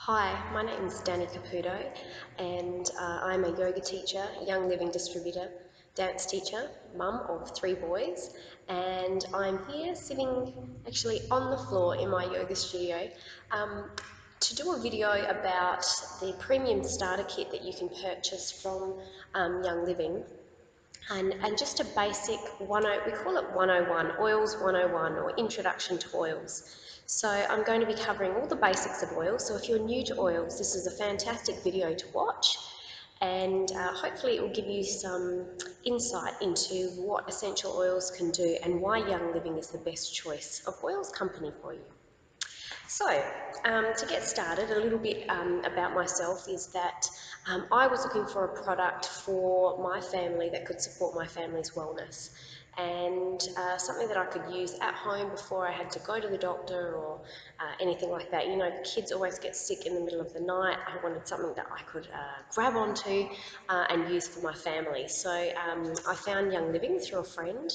Hi, my name is Dani Caputo, and I'm a yoga teacher, young living distributor, dance teacher, mum of 3 boys, and I'm here sitting actually on the floor in my yoga studio um, to do a video about the premium starter kit that you can purchase from Young Living. And just a basic we call it 101, Oils 101 or Introduction to Oils. So I'm going to be covering all the basics of oils. So if you're new to oils, this is a fantastic video to watch, and hopefully it will give you some insight into what essential oils can do and why Young Living is the best choice of oils company for you. So, to get started, a little bit about myself is that I was looking for a product for my family that could support my family's wellness, and something that I could use at home before I had to go to the doctor or anything like that. You know, kids always get sick in the middle of the night. I wanted something that I could grab onto and use for my family. So I found Young Living through a friend,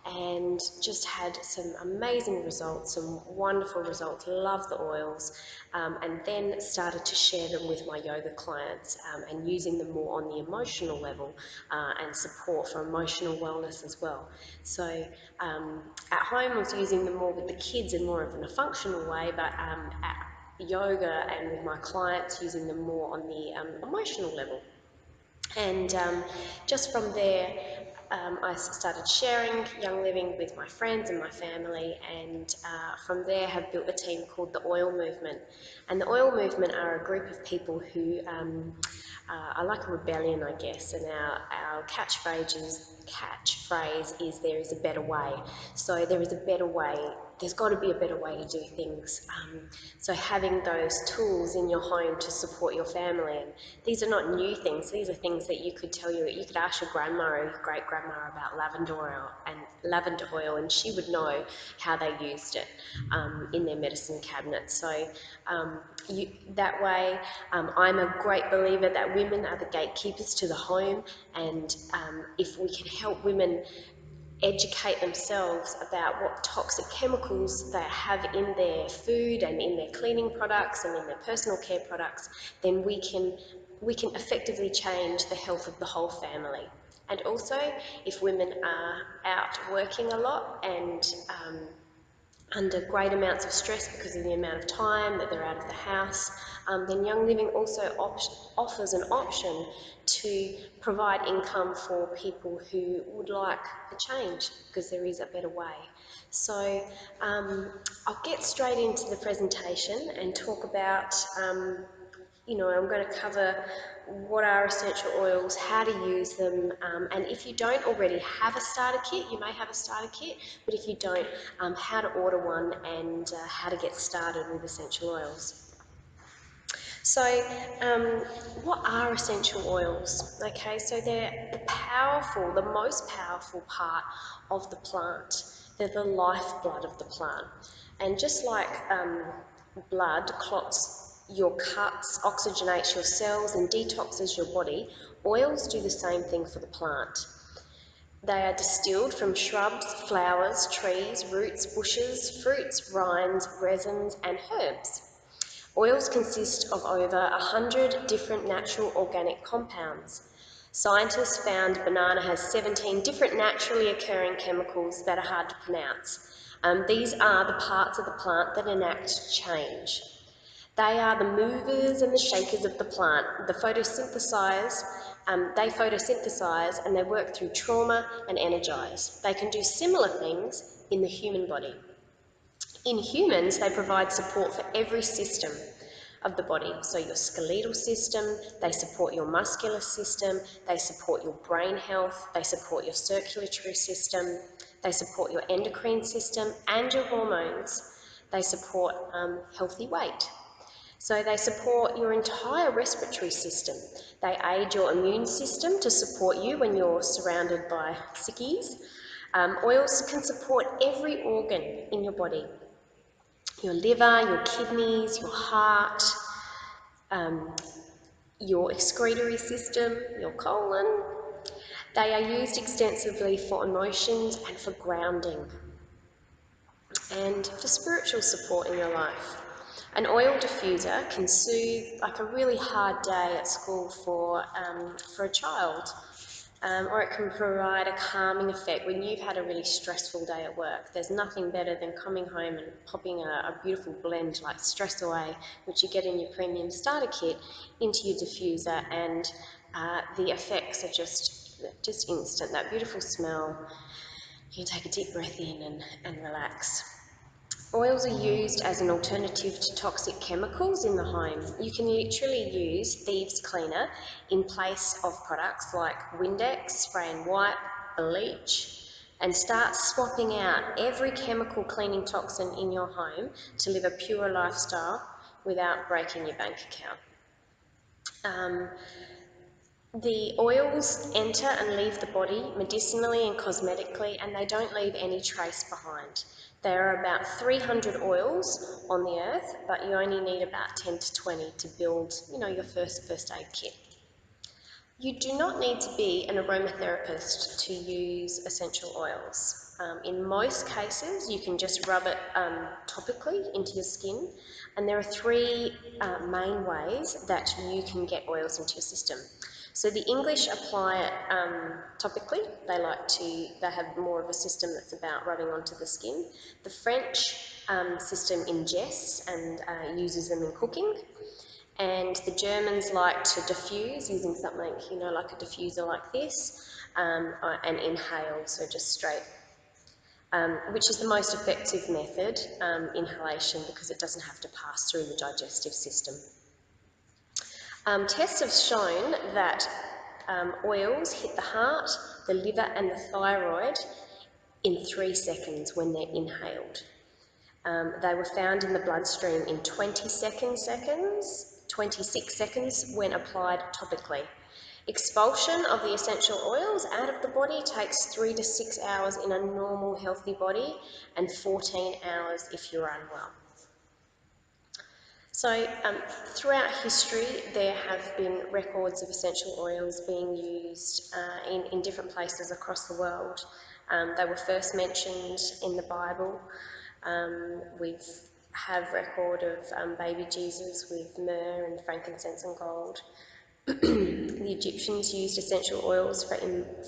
and just had some amazing results, some wonderful results, love the oils, and then started to share them with my yoga clients and using them more on the emotional level and support for emotional wellness as well. So at home I was using them more with the kids in more of in a functional way, but at yoga and with my clients using them more on the emotional level. And just from there, I started sharing Young Living with my friends and my family, and from there have built a team called the Oil Movement. And the Oil Movement are a group of people who are like a rebellion, I guess, and our catchphrase is there is a better way. So there is a better way. There's got to be a better way to do things. So having those tools in your home to support your family, and these are not new things. These are things that you could ask your grandma or your great grandma about lavender oil, and she would know how they used it in their medicine cabinet. So um, that way, I'm a great believer that women are the gatekeepers to the home, and if we can help women educate themselves about what toxic chemicals they have in their food and in their cleaning products and in their personal care products, then we can effectively change the health of the whole family. And also, if women are out working a lot and under great amounts of stress because of the amount of time that they're out of the house, then Young Living also offers an option to provide income for people who would like a change, because there is a better way. So I'll get straight into the presentation and talk about I'm going to cover what are essential oils, how to use them, and if you don't already have a starter kit, you may have a starter kit, but if you don't, how to order one and how to get started with essential oils. So, what are essential oils? Okay, so they're the most powerful part of the plant. They're the lifeblood of the plant. And just like blood clots your cuts, oxygenates your cells, and detoxes your body, oils do the same thing for the plant. They are distilled from shrubs, flowers, trees, roots, bushes, fruits, rinds, resins, and herbs. Oils consist of over 100 different natural organic compounds. Scientists found banana has 17 different naturally occurring chemicals that are hard to pronounce. These are the parts of the plant that enact change. They are the movers and the shakers of the plant. They photosynthesize and they work through trauma and energize. They can do similar things in the human body. In humans, they provide support for every system of the body. So your skeletal system, they support your muscular system, they support your brain health, they support your circulatory system, they support your endocrine system and your hormones. They support healthy weight. So they support your entire respiratory system. They aid your immune system to support you when you're surrounded by sickies. Oils can support every organ in your body. Your liver, your kidneys, your heart, um, your excretory system, your colon. They are used extensively for emotions and for grounding and for spiritual support in your life. An oil diffuser can soothe like a really hard day at school for a child. Or it can provide a calming effect when you've had a really stressful day at work. There's nothing better than coming home and popping a beautiful blend like Stress Away, which you get in your premium starter kit, into your diffuser, and the effects are just instant. That beautiful smell. You take a deep breath in and relax. Oils are used as an alternative to toxic chemicals in the home. You can literally use thieves cleaner in place of products like Windex, spray and wipe, bleach, and start swapping out every chemical cleaning toxin in your home to live a pure lifestyle without breaking your bank account. The oils enter and leave the body medicinally and cosmetically, and they don't leave any trace behind. There are about 300 oils on the earth, but you only need about 10 to 20 to build, your first aid kit. You do not need to be an aromatherapist to use essential oils. In most cases, you can just rub it topically into your skin, and there are three main ways that you can get oils into your system. So the English apply it topically. They have more of a system that's about rubbing onto the skin. The French system ingests and uses them in cooking. And the Germans like to diffuse using something, like a diffuser like this, and inhale, so just straight, which is the most effective method, inhalation, because it doesn't have to pass through the digestive system. Tests have shown that oils hit the heart, the liver and the thyroid in 3 seconds when they're inhaled. They were found in the bloodstream in 26 seconds when applied topically. Expulsion of the essential oils out of the body takes 3 to 6 hours in a normal healthy body and 14 hours if you're unwell. So throughout history there have been records of essential oils being used in different places across the world. They were first mentioned in the Bible. We have record of baby Jesus with myrrh and frankincense and gold. The Egyptians used essential oils for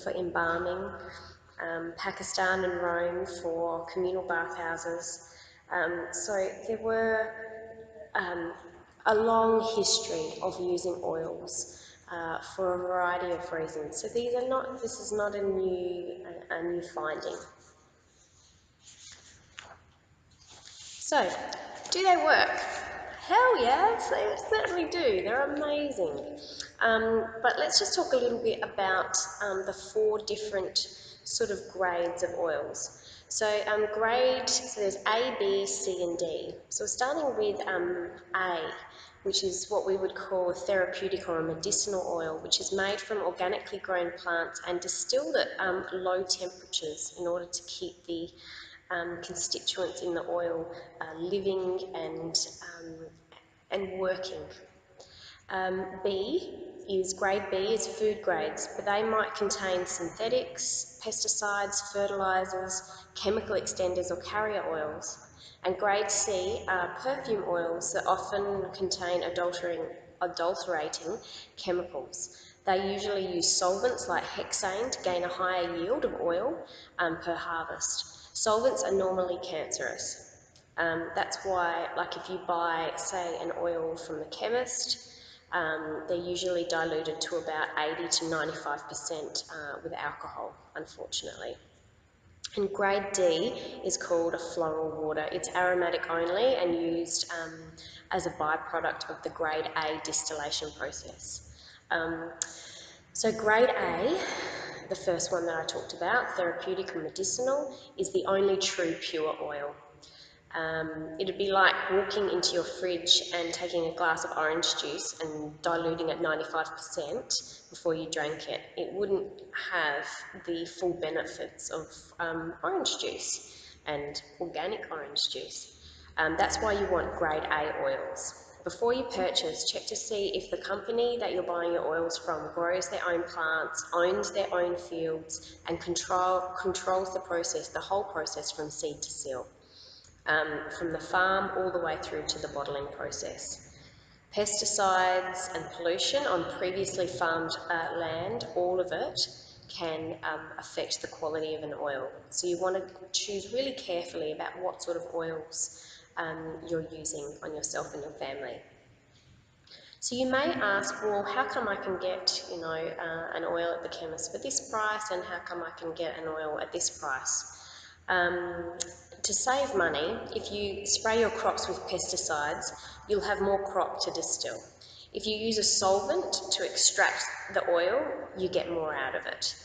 embalming. Pakistan and Rome for communal bathhouses. So there were a long history of using oils for a variety of reasons. So this is not a new finding. So, do they work? Hell yes, they certainly do. They're amazing. But let's just talk a little bit about the 4 different sort of grades of oils. So so there's A, B, C and D. So we're starting with A, which is what we would call a therapeutic or a medicinal oil, which is made from organically grown plants and distilled at low temperatures in order to keep the constituents in the oil living and working. Grade B is food grades, but they might contain synthetics, pesticides, fertilisers, chemical extenders or carrier oils. And grade C are perfume oils that often contain adulterating chemicals. They usually use solvents like hexane to gain a higher yield of oil per harvest. Solvents are normally cancerous. That's why, like if you buy, say, an oil from the chemist, they're usually diluted to about 80 to 95% with alcohol, unfortunately. And grade D is called a floral water. It's aromatic only and used as a byproduct of the grade A distillation process. So grade A, the first one that I talked about, therapeutic and medicinal, is the only true pure oil. It'd be like walking into your fridge and taking a glass of orange juice and diluting it 95% before you drank it. It wouldn't have the full benefits of orange juice and organic orange juice. That's why you want grade A oils. Before you purchase, check to see if the company that you're buying your oils from grows their own plants, owns their own fields, and controls the process, the whole process from seed to seal. from the farm all the way through to the bottling process. Pesticides and pollution on previously farmed land, all of it can affect the quality of an oil. So you want to choose really carefully about what sort of oils you're using on yourself and your family. So you may ask, well, how come I can get, an oil at the chemist for this price, and how come I can get an oil at this price? To save money, if you spray your crops with pesticides, you'll have more crop to distill. If you use a solvent to extract the oil, you get more out of it.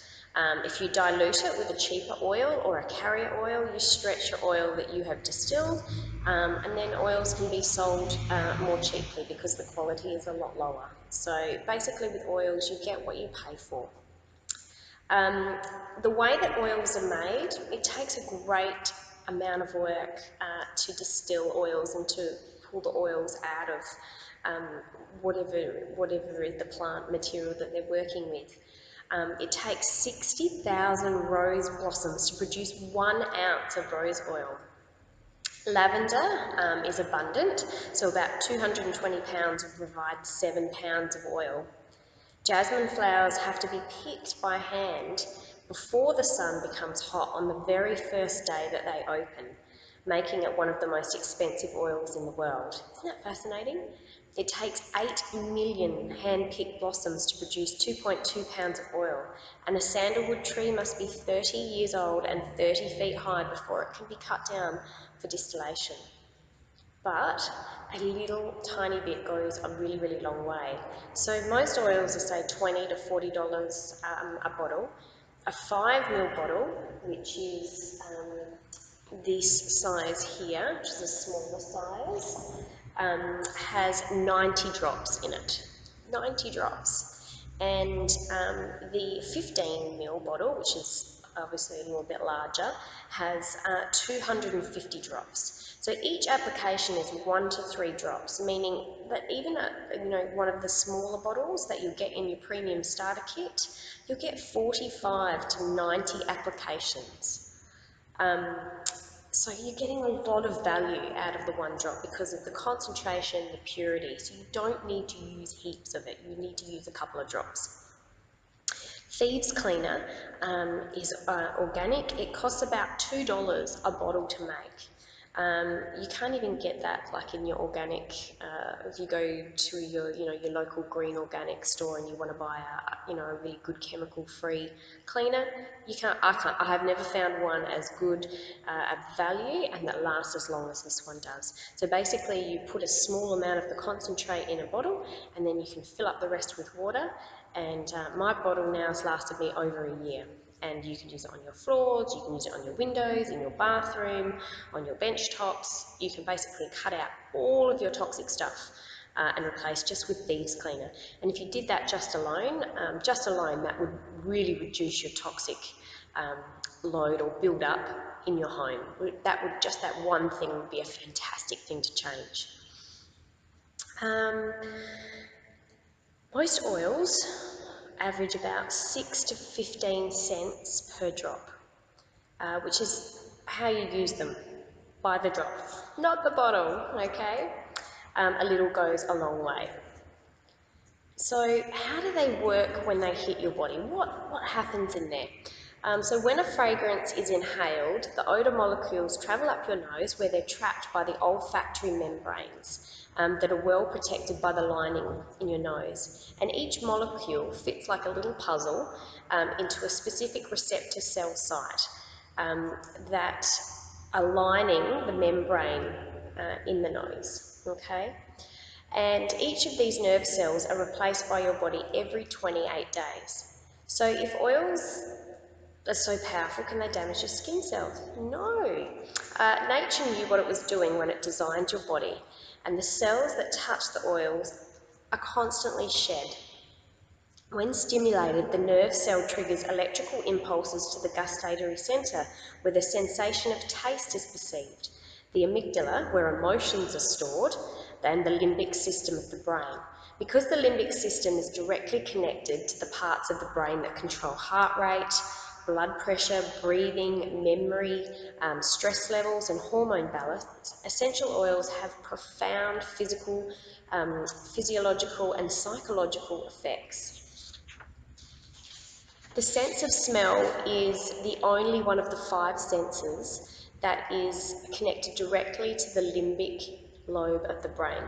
If you dilute it with a cheaper oil or a carrier oil, you stretch your oil that you have distilled, and then oils can be sold more cheaply because the quality is a lot lower. So basically with oils, you get what you pay for. The way that oils are made, it takes a great amount of work to distill oils and to pull the oils out of whatever is the plant material that they're working with. It takes 60,000 rose blossoms to produce 1 ounce of rose oil. Lavender is abundant, so about 220 pounds will provide 7 pounds of oil. Jasmine flowers have to be picked by hand before the sun becomes hot on the very first day that they open, making it one of the most expensive oils in the world. Isn't that fascinating? It takes 8 million hand-picked blossoms to produce 2.2 pounds of oil, and a sandalwood tree must be 30 years old and 30 feet high before it can be cut down for distillation. But a little tiny bit goes a really, really long way. So most oils are say $20 to $40 a bottle. A 5 ml bottle, which is this size here, which is a smaller size, has 90 drops in it. 90 drops. And the 15 ml bottle, which is obviously a little bit larger, has 250 drops. So each application is 1 to 3 drops, meaning that even one of the smaller bottles that you get in your premium starter kit, you'll get 45 to 90 applications. So you're getting a lot of value out of the 1 drop because of the concentration, the purity. So you don't need to use heaps of it. You need to use a couple of drops. Thieves Cleaner is organic. It costs about $2 a bottle to make. You can't even get that like in your organic. If you go to your local green organic store and you want to buy a really good chemical-free cleaner, you can't. I have never found one as good at value and that lasts as long as this one does. So basically, you put a small amount of the concentrate in a bottle, and then you can fill up the rest with water. And my bottle now has lasted me over a year. And you can use it on your floors, you can use it on your windows, in your bathroom, on your bench tops. You can basically cut out all of your toxic stuff and replace just with Thieves Cleaner. And if you did that just alone, that would really reduce your toxic load or build up in your home. That one thing would be a fantastic thing to change. Most oils average about 6 to 15 cents per drop, which is how you use them, by the drop, not the bottle, okay? A little goes a long way. So how do they work when they hit your body? What happens in there? So when a fragrance is inhaled, the odour molecules travel up your nose where they're trapped by the olfactory membranes that are well protected by the lining in your nose. And each molecule fits like a little puzzle into a specific receptor cell site that are lining the membrane in the nose, okay? And each of these nerve cells are replaced by your body every 28 days. So if oils are so powerful, can they damage your skin cells? No. Nature knew what it was doing when it designed your body, and the cells that touch the oils are constantly shed. When stimulated, the nerve cell triggers electrical impulses to the gustatory centre, where the sensation of taste is perceived, the amygdala, where emotions are stored, and the limbic system of the brain. Because the limbic system is directly connected to the parts of the brain that control heart rate, blood pressure, breathing, memory, stress levels, and hormone balance, essential oils have profound physical, physiological, and psychological effects. The sense of smell is the only one of the five senses that is connected directly to the limbic lobe of the brain,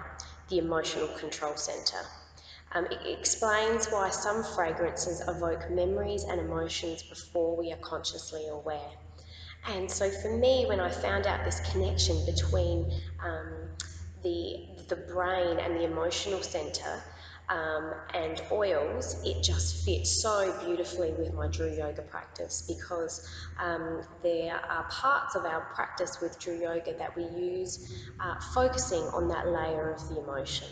the emotional control centre. It explains why some fragrances evoke memories and emotions before we are consciously aware. And so for me, when I found out this connection between um, the brain and the emotional centre and oils, it just fits so beautifully with my Drew Yoga practice, because there are parts of our practice with Drew Yoga that we use focusing on that layer of the emotion.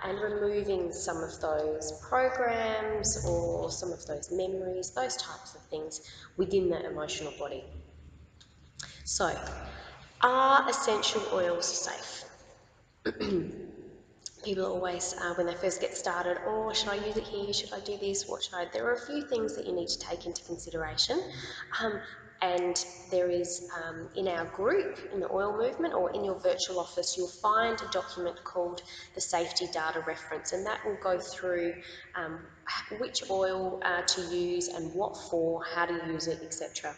And removing some of those programs or some of those memories, those types of things within the emotional body. So, are essential oils safe? People always, when they first get started, oh, should I use it here? Should I do this? What should I? There are a few things that you need to take into consideration. And there is, in our group, in the oil movement, or in your virtual office, you'll find a document called the Safety Data Reference, and that will go through which oil to use and what for, how to use it, etc.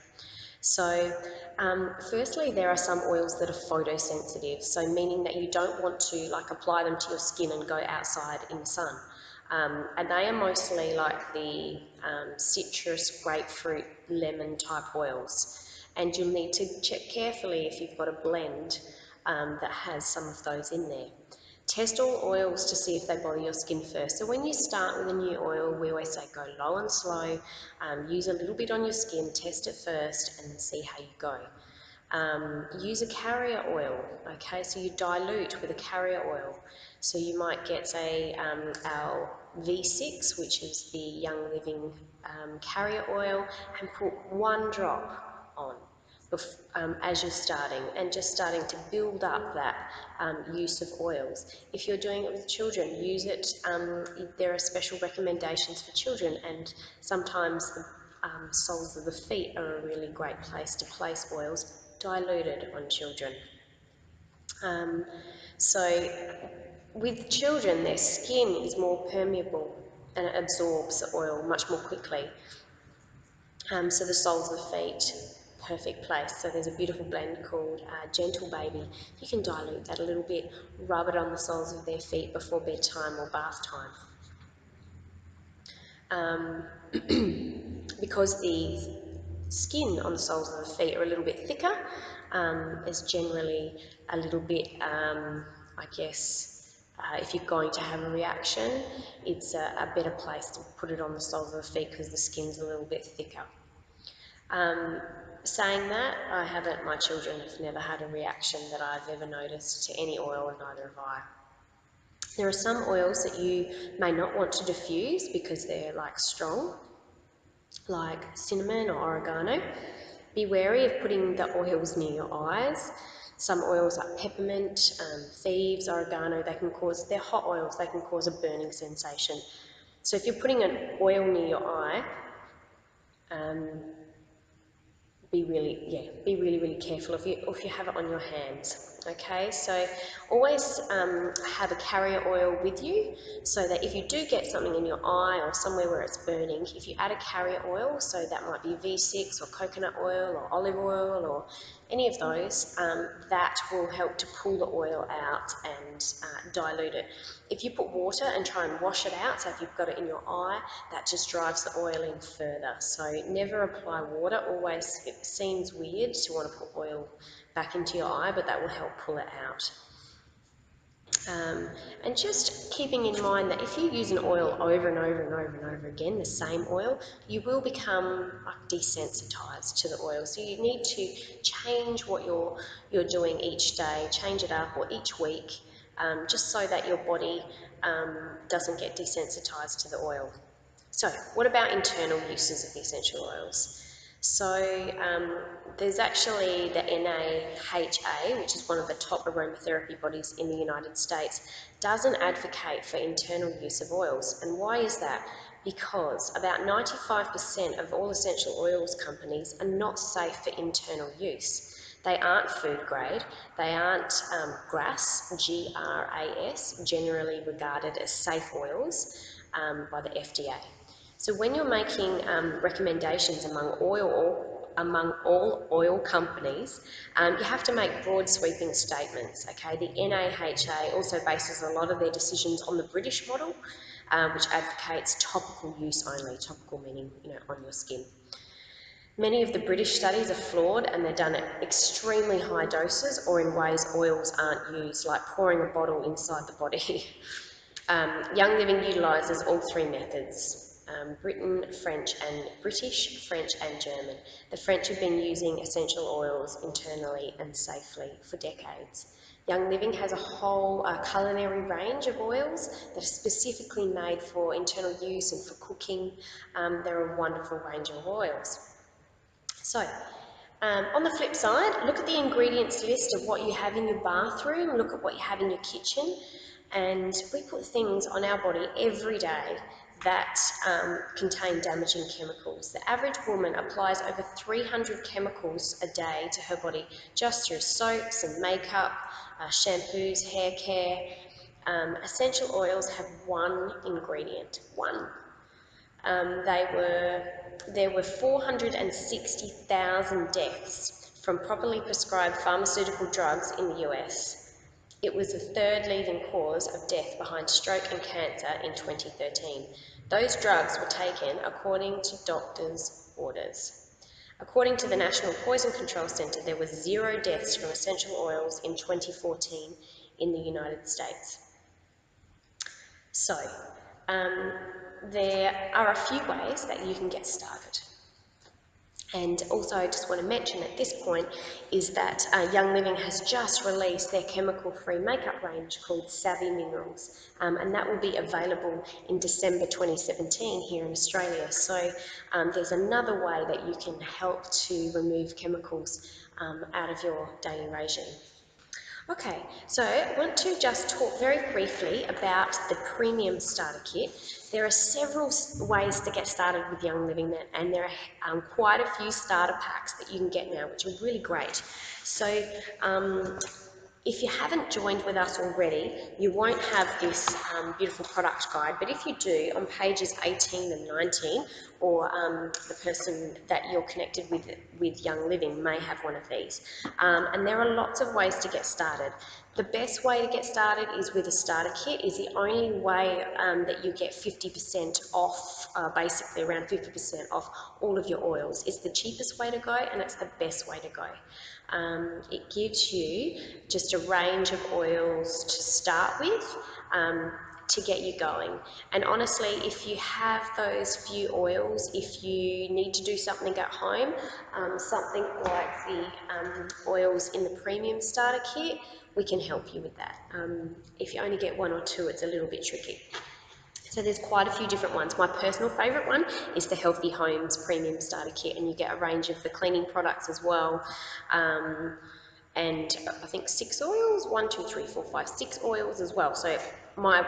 So, firstly, there are some oils that are photosensitive, so meaning that you don't want to like apply them to your skin and go outside in the sun. And they are mostly like the citrus, grapefruit, lemon type oils. And you'll need to check carefully if you've got a blend that has some of those in there. Test all oils to see if they bother your skin first. So when you start with a new oil, we always say go low and slow, use a little bit on your skin, test it first and see how you go. Use a carrier oil, okay, so you dilute with a carrier oil. So you might get, say, our V6, which is the Young Living carrier oil, and put one drop on as you're starting, and just starting to build up that use of oils. If you're doing it with children, use it. There are special recommendations for children, and sometimes the soles of the feet are a really great place to place oils diluted on children. So with children, their skin is more permeable and it absorbs the oil much more quickly. So the soles of the feet, perfect place. So there's a beautiful blend called Gentle Baby. You can dilute that a little bit, rub it on the soles of their feet before bedtime or bath time. Because the skin on the soles of the feet are a little bit thicker, it's generally a little bit, I guess, if you're going to have a reaction, it's a better place to put it on the soles of the feet because the skin's a little bit thicker. Saying that, my children have never had a reaction that I've ever noticed to any oil, and neither have I. There are some oils that you may not want to diffuse because they're like strong, like cinnamon or oregano. Be wary of putting the oils near your eyes. Some oils like peppermint, thieves, oregano, they're hot oils, they can cause a burning sensation. So if you're putting an oil near your eye, be really careful if you have it on your hands. Okay, so always have a carrier oil with you, so that if you do get something in your eye or somewhere where it's burning, if you add a carrier oil, so that might be V6 or coconut oil or olive oil or any of those, that will help to pull the oil out and dilute it. If you put water and try and wash it out, so if you've got it in your eye, that just drives the oil in further. So never apply water. Always, it seems weird to want to put oil back into your eye, but that will help pull it out. And just keeping in mind that if you use an oil over and over and over and over again, the same oil, you will become like desensitized to the oil. So you need to change what you're doing each day, change it up, or each week, just so that your body doesn't get desensitized to the oil. So what about internal uses of the essential oils? So there's actually the NAHA, which is one of the top aromatherapy bodies in the United States, doesn't advocate for internal use of oils. And why is that? Because about 95% of all essential oils companies are not safe for internal use. They aren't food grade, they aren't GRAS, G-R-A-S, generally regarded as safe oils by the FDA. So when you're making recommendations among all oil companies, you have to make broad sweeping statements. Okay, the NAHA also bases a lot of their decisions on the British model, which advocates topical use only. Topical meaning, on your skin. Many of the British studies are flawed and they're done at extremely high doses or in ways oils aren't used, like pouring a bottle inside the body. Young Living utilises all three methods. British, French and German. The French have been using essential oils internally and safely for decades. Young Living has a whole culinary range of oils that are specifically made for internal use and for cooking. They're a wonderful range of oils. So, on the flip side, look at the ingredients list of what you have in your bathroom, look at what you have in your kitchen, and we put things on our body every day that contain damaging chemicals. The average woman applies over 300 chemicals a day to her body just through soaps and makeup, shampoos, hair care. Essential oils have one ingredient, one. There were 460,000 deaths from properly prescribed pharmaceutical drugs in the US. It was the third leading cause of death behind stroke and cancer in 2013. Those drugs were taken according to doctors' orders. According to the National Poison Control Centre, there were 0 deaths from essential oils in 2014 in the United States. So, there are a few ways that you can get started. And also I just want to mention at this point is that Young Living has just released their chemical-free makeup range called Savvy Minerals, and that will be available in December 2017 here in Australia. So there's another way that you can help to remove chemicals out of your daily regime. Okay, so I want to just talk very briefly about the premium starter kit. There are several ways to get started with Young Living, and there are quite a few starter packs that you can get now, which are really great. So if you haven't joined with us already, you won't have this beautiful product guide, but if you do, on pages 18 and 19, or the person that you're connected with Young Living may have one of these. And there are lots of ways to get started. The best way to get started is with a starter kit. Is the only way that you get 50% off, basically around 50% off all of your oils. It's the cheapest way to go and it's the best way to go. It gives you just a range of oils to start with to get you going. And honestly, if you have those few oils, if you need to do something at home, something like the oils in the premium starter kit, we can help you with that. If you only get 1 or 2, it's a little bit tricky. So there's quite a few different ones. My personal favourite one is the Healthy Homes Premium Starter Kit, and you get a range of the cleaning products as well. And I think 6 oils, 1, 2, 3, 4, 5, 6 oils as well. So my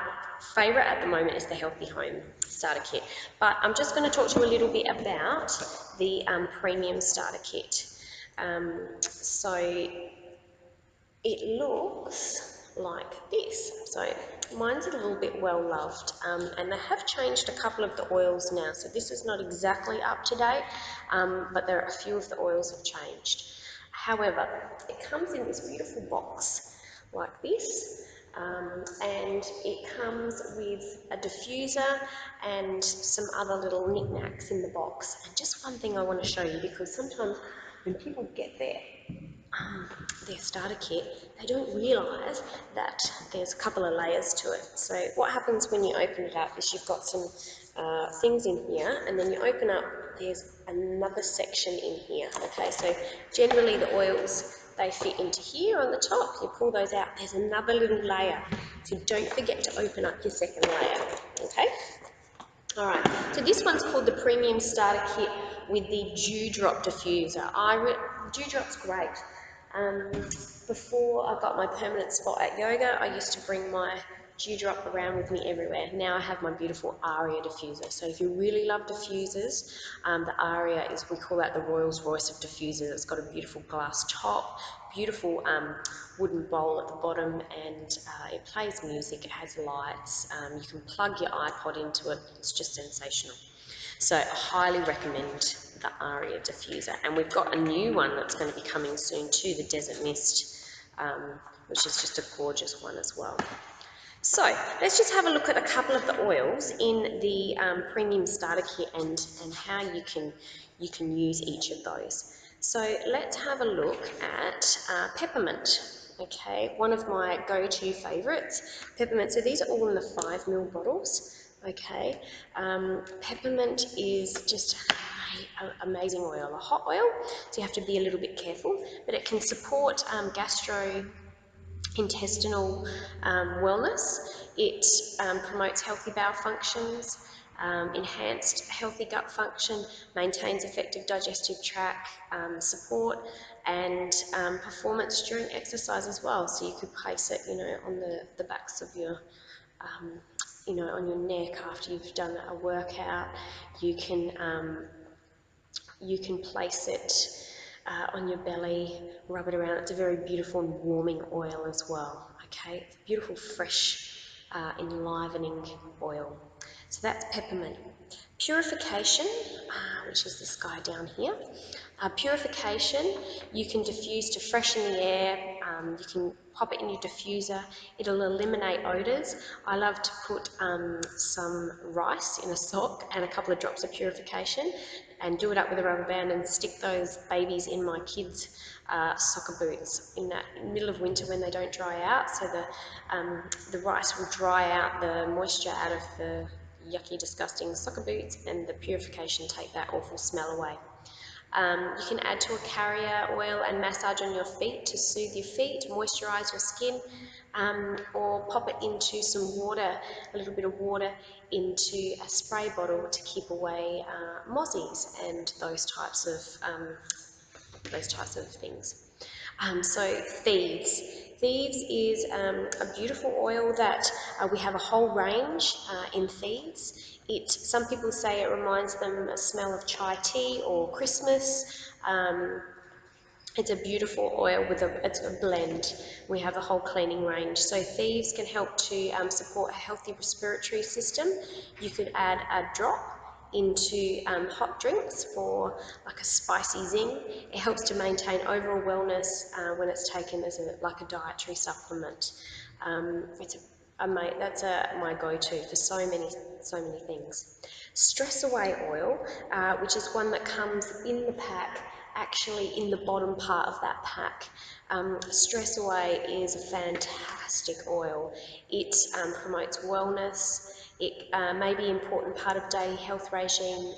favourite at the moment is the Healthy Home Starter Kit. But I'm just going to talk to you a little bit about the Premium Starter Kit. So it looks like this. So mine's a little bit well loved, and they have changed a couple of the oils now. So this is not exactly up to date, but there are a few of the oils have changed. However, it comes in this beautiful box like this, and it comes with a diffuser and some other little knickknacks in the box. And just one thing I want to show you, because sometimes when people get their starter kit, they don't realise that there's a couple of layers to it. So what happens when you open it up is you've got some things in here, and then you open up, there's another section in here. Okay, so generally the oils, they fit into here on the top. You pull those out, there's another little layer. So don't forget to open up your second layer. Okay? Alright, so this one's called the Premium Starter Kit with the dewdrop diffuser. Dewdrop's great. Before I got my permanent spot at yoga, I used to bring my dewdrop around with me everywhere. Now I have my beautiful Aria diffuser. So if you really love diffusers, the Aria is, we call that the Rolls Royce of diffusers. It's got a beautiful glass top, beautiful wooden bowl at the bottom, and it plays music, it has lights, you can plug your iPod into it, it's just sensational. So I highly recommend the Aria diffuser, and we've got a new one that's going to be coming soon too, the Desert Mist, which is just a gorgeous one as well. So let's just have a look at a couple of the oils in the premium starter kit, and how you can use each of those. So let's have a look at peppermint. Okay, one of my go-to favourites, peppermint. So these are all in the 5 ml bottles. Okay, peppermint is just an amazing oil, a hot oil, so you have to be a little bit careful, but it can support gastrointestinal wellness. It promotes healthy bowel functions, enhanced healthy gut function, maintains effective digestive tract support, and performance during exercise as well. So you could place it, on the backs of your on your neck after you've done a workout. You can place it on your belly, rub it around. It's a very beautiful and warming oil as well. Okay, it's a beautiful, fresh, enlivening oil. So that's peppermint. Purification, which is this guy down here. Purification, you can diffuse to freshen the air, you can pop it in your diffuser, it'll eliminate odours. I love to put some rice in a sock and a couple of drops of purification and do it up with a rubber band and stick those babies in my kids' soccer boots in that middle of winter when they don't dry out, so the rice will dry out the moisture out of the yucky, disgusting soccer boots, and the purification take that awful smell away. You can add to a carrier oil and massage on your feet to soothe your feet, moisturise your skin, or pop it into some water, a little bit of water, into a spray bottle to keep away mozzies and those types of things. So thieves. Thieves is a beautiful oil that we have a whole range in Thieves. Some people say it reminds them a smell of chai tea or Christmas. It's a beautiful oil it's a blend. We have a whole cleaning range. So Thieves can help to support a healthy respiratory system. You could add a drop into hot drinks for like a spicy zing. It helps to maintain overall wellness when it's taken as like a dietary supplement. That's my go-to for so many things. Stress Away oil, which is one that comes in the pack, actually in the bottom part of that pack. Stress Away is a fantastic oil. It promotes wellness. It may be an important part of daily health regime,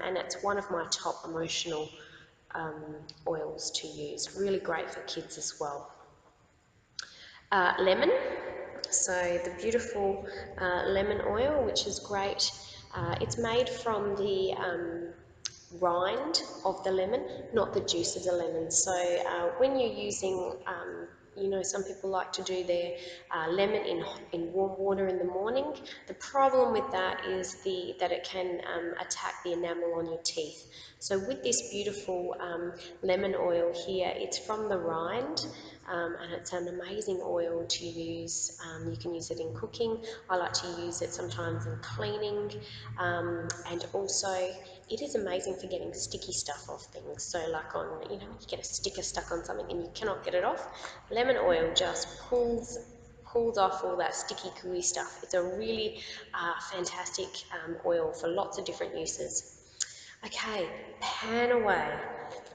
and it's one of my top emotional oils to use. Really great for kids as well. Lemon. So the beautiful lemon oil, which is great. It's made from the rind of the lemon, not the juice of the lemon. So when you're using, some people like to do their lemon in warm water in the morning. The problem with that is that it can attack the enamel on your teeth. So with this beautiful lemon oil here, it's from the rind. And it's an amazing oil to use. You can use it in cooking. I like to use it sometimes in cleaning, and also it is amazing for getting sticky stuff off things. So like when you get a sticker stuck on something and you cannot get it off, lemon oil just pulls off all that sticky gooey stuff. It's a really fantastic oil for lots of different uses. Okay, Panaway.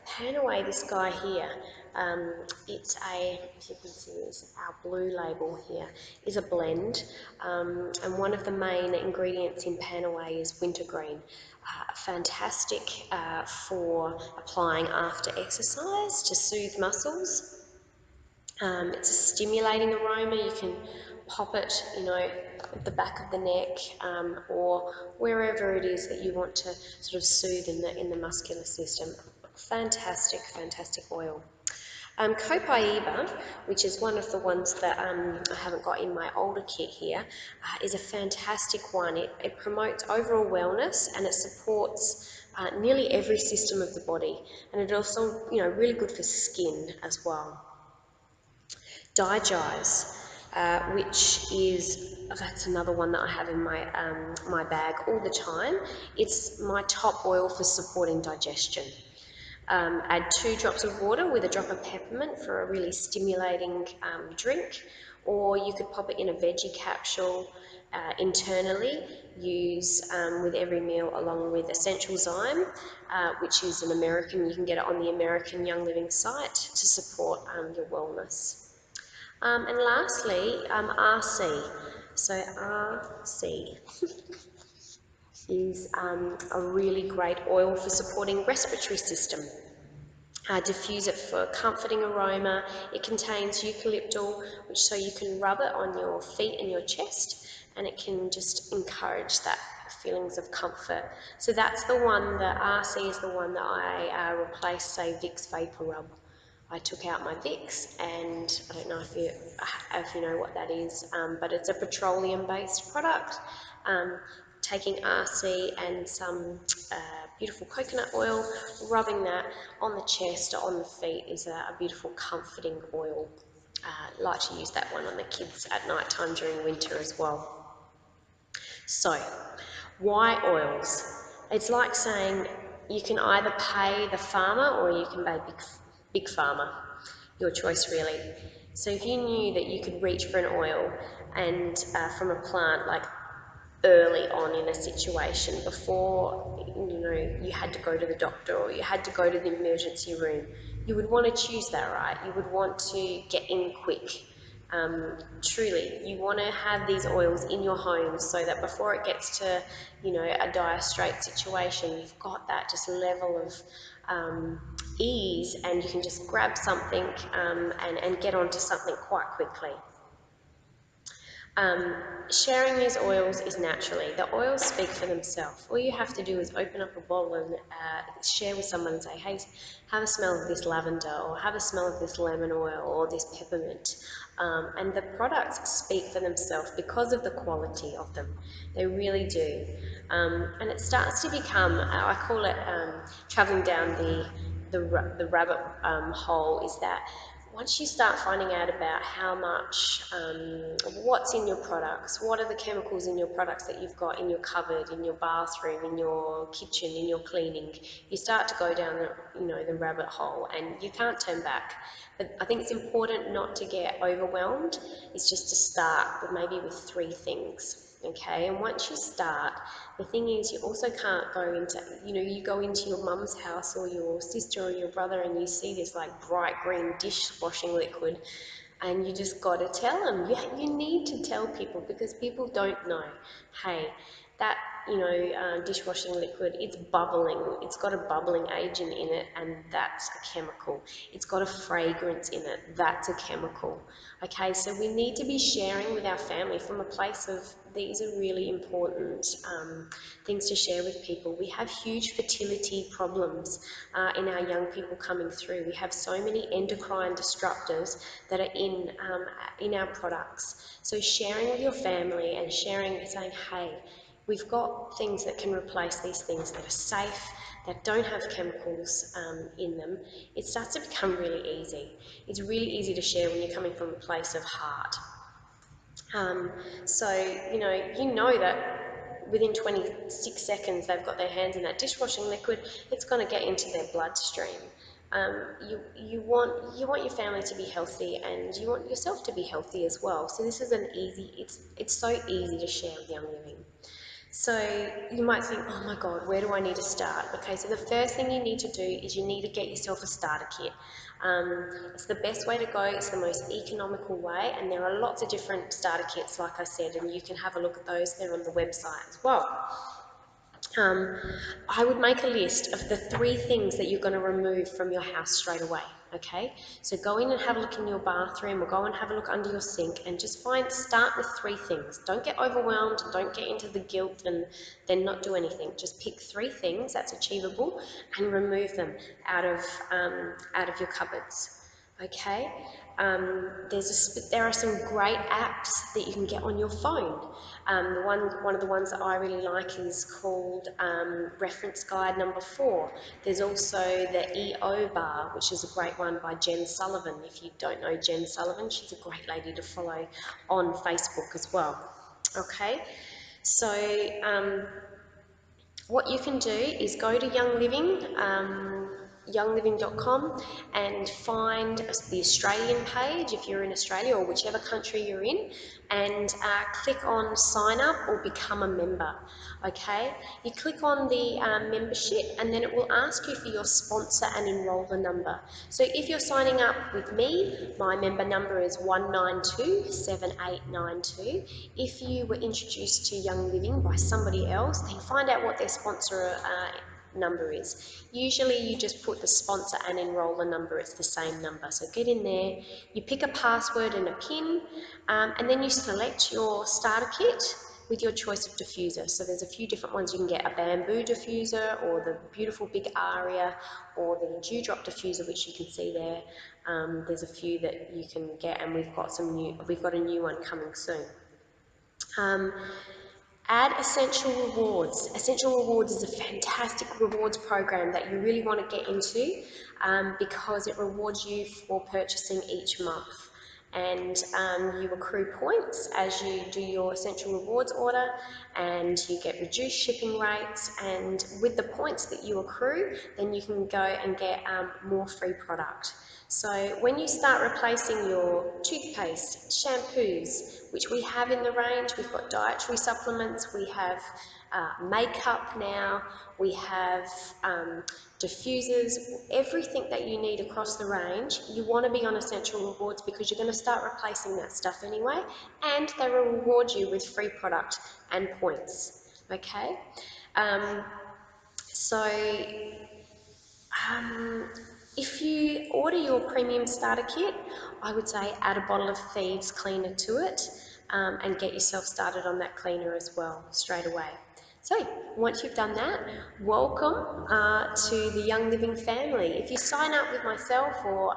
Panaway, this guy here, it's if you can see this, our blue label here, is a blend, and one of the main ingredients in Panaway is wintergreen. Fantastic for applying after exercise to soothe muscles. It's a stimulating aroma. You can pop it, at the back of the neck, or wherever it is that you want to sort of soothe in the muscular system. Fantastic, fantastic oil. Copaiba, which is one of the ones that I haven't got in my older kit here, is a fantastic one. It promotes overall wellness and it supports nearly every system of the body, and it also, really good for skin as well. Digize, which is that's another one that I have in my bag all the time. It's my top oil for supporting digestion. Add 2 drops of water with a drop of peppermint for a really stimulating drink, or you could pop it in a veggie capsule internally. Use with every meal along with Essential Zyme, which is an American. You can get it on the American Young Living site to support your wellness. And lastly, RC. So RC is a really great oil for supporting respiratory system. Diffuse it for comforting aroma. It contains eucalyptal, which so you can rub it on your feet and your chest, and it can just encourage that feelings of comfort. So that's the one, the RC is the one that I replaced, say, Vicks Vapor Rub. I took out my Vicks, and I don't know if you know what that is, but it's a petroleum-based product. Taking RC and some beautiful coconut oil, rubbing that on the chest or on the feet is a beautiful comforting oil. Like to use that one on the kids at night time during winter as well. So, why oils? It's like saying you can either pay the farmer or you can pay big pharma. Your choice, really. So if you knew that you could reach for an oil and from a plant like early on in a situation before you had to go to the doctor or you had to go to the emergency room, you would want to choose that, right? You would want to get in quick. Truly, you want to have these oils in your home so that before it gets to a dire straight situation, you've got that just level of ease, and you can just grab something and get onto something quite quickly. Sharing these oils is naturally. The oils speak for themselves. All you have to do is open up a bottle and share with someone and say, hey, have a smell of this lavender, or have a smell of this lemon oil, or this peppermint. And the products speak for themselves because of the quality of them. They really do. And it starts to become, I call it travelling down the rabbit hole, is that once you start finding out about how much, what's in your products, what are the chemicals in your products that you've got in your cupboard, in your bathroom, in your kitchen, in your cleaning, you start to go down the rabbit hole, and you can't turn back. But I think it's important not to get overwhelmed. It's just to start with maybe with 3 things, okay? And once you start, the thing is, you also can't go into, you go into your mum's house or your sister or your brother and you see this like bright green dishwashing liquid, and you just got to tell them. You need to tell people, because people don't know. Hey, that dishwashing liquid, it's bubbling. It's got a bubbling agent in it, and that's a chemical. It's got a fragrance in it. That's a chemical. Okay, so we need to be sharing with our family from a place of, these are really important things to share with people. We have huge fertility problems in our young people coming through. We have so many endocrine disruptors that are in our products. So sharing with your family and sharing, saying, hey, we've got things that can replace these things that are safe, that don't have chemicals in them. It starts to become really easy. It's really easy to share when you're coming from a place of heart. So, you know that within 26 seconds they've got their hands in that dishwashing liquid, it's going to get into their bloodstream. You want your family to be healthy, and you want yourself to be healthy as well. So this is it's so easy to share with Young Living. So you might think, oh my God, where do I need to start? Okay, so the first thing you need to do is you need to get yourself a starter kit. It's the best way to go, it's the most economical way, and there are lots of different starter kits, like I said, and you can have a look at those. They're on the website as well. I would make a list of the 3 things that you're going to remove from your house straight away. Okay, so go in and have a look in your bathroom or go and have a look under your sink and just start with three things. Don't get overwhelmed, don't get into the guilt and then not do anything. Just pick three things that's achievable and remove them out of your cupboards. Okay, there are some great apps that you can get on your phone. One of the ones that I really like is called Reference Guide Number 4. There's also the EO Bar, which is a great one by Jen Sullivan. If you don't know Jen Sullivan, she's a great lady to follow on Facebook as well. Okay, so what you can do is go to youngliving.com and find the Australian page if you're in Australia or whichever country you're in, and click on sign up or become a member. Okay, you click on the membership and then it will ask you for your sponsor and enroller number. So if you're signing up with me, my member number is 1927892. If you were introduced to Young Living by somebody else, then find out what their sponsor number is. Usually you just put the sponsor and enroller number, it's the same number. So get in there, you pick a password and a PIN, and then you select your starter kit with your choice of diffuser. So there's a few different ones you can get, a bamboo diffuser or the beautiful big aria or the dewdrop diffuser, which you can see there. There's a few that you can get, and we've got a new one coming soon. Add Essential Rewards. Essential Rewards is a fantastic rewards program that you really want to get into because it rewards you for purchasing each month. And you accrue points as you do your Essential Rewards order, and you get reduced shipping rates, and with the points that you accrue, then you can go and get more free product. So when you start replacing your toothpaste, shampoos, which we have in the range, we've got dietary supplements, we have makeup now, we have diffusers, everything that you need across the range, you want to be on Essential Rewards because you're going to start replacing that stuff anyway, and they will reward you with free product and points. Okay, so if you order your premium starter kit, I would say add a bottle of Thieves cleaner to it and get yourself started on that cleaner as well straight away. So once you've done that, welcome to the Young Living family. If you sign up with myself or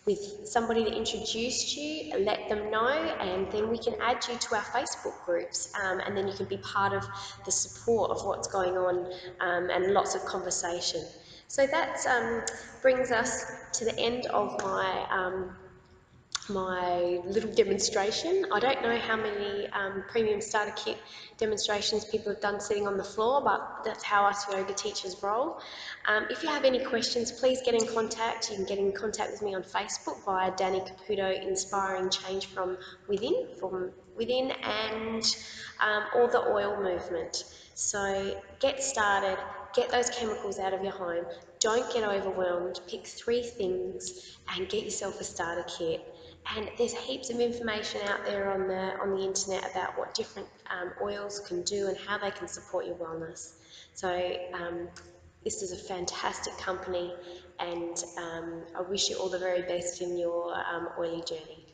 with somebody that introduced you, let them know, and then we can add you to our Facebook groups, and then you can be part of the support of what's going on and lots of conversation. So that brings us to the end of my little demonstration. I don't know how many premium starter kit demonstrations people have done sitting on the floor, but that's how us yoga teachers roll. If you have any questions, please get in contact. You can get in contact with me on Facebook via Dani Caputo, Inspiring Change from Within, and or the oil movement. So get started, get those chemicals out of your home, don't get overwhelmed, pick three things and get yourself a starter kit. And there's heaps of information out there on the internet about what different oils can do and how they can support your wellness. So this is a fantastic company, and I wish you all the very best in your oily journey.